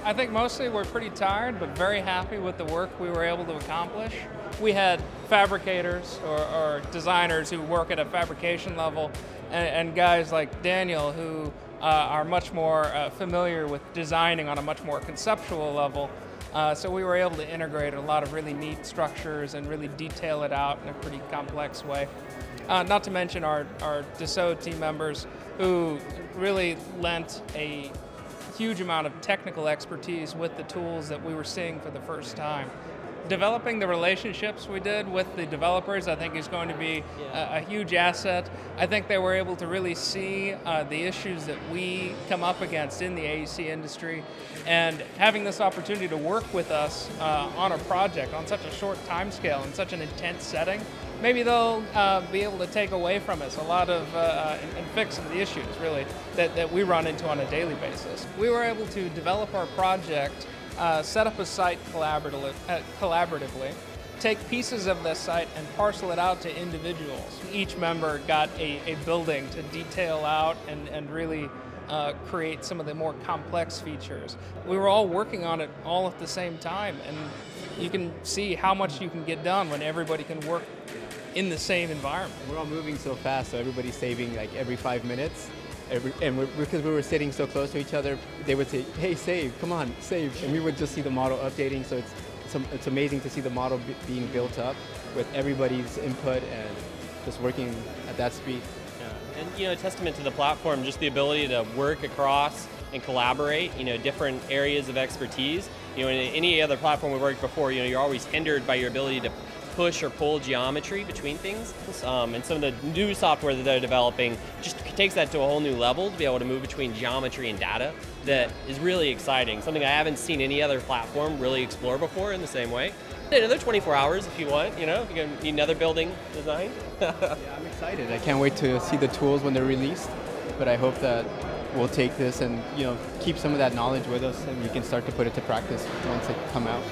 I think mostly we're pretty tired, but very happy with the work we were able to accomplish. We had fabricators or designers who work at a fabrication level, and guys like Daniel who are much more familiar with designing on a much more conceptual level. So we were able to integrate a lot of really neat structures and really detail it out in a pretty complex way. Not to mention our Dassault team members who really lent a huge amount of technical expertise with the tools that we were seeing for the first time. Developing the relationships we did with the developers, I think, is going to be a huge asset. I think they were able to really see the issues that we come up against in the AEC industry, and having this opportunity to work with us on a project on such a short time scale in such an intense setting, maybe they'll be able to take away from us a lot of, and fix some of the issues, really, that we run into on a daily basis. We were able to develop our project, set up a site collaboratively, take pieces of this site and parcel it out to individuals. Each member got a building to detail out and really create some of the more complex features. We were all working on it all at the same time, and you can see how much you can get done when everybody can work in the same environment. We're all moving so fast, so everybody's saving like every 5 minutes. Because we were sitting so close to each other, they would say, "Hey, save! Come on, save!" And we would just see the model updating. So it's amazing to see the model being built up with everybody's input and just working at that speed. Yeah. And a testament to the platform, just the ability to work across and collaborate. Different areas of expertise. In any other platform we worked before, you're always hindered by your ability to push or pull geometry between things. And some of the new software that they're developing just takes that to a whole new level to be able to move between geometry and data. That is really exciting, something I haven't seen any other platform really explore before in the same way. Another 24 hours if you want, if you need another building design. Yeah, I'm excited. I can't wait to see the tools when they're released, but I hope that we'll take this and keep some of that knowledge with us, and we can start to put it to practice once they come out.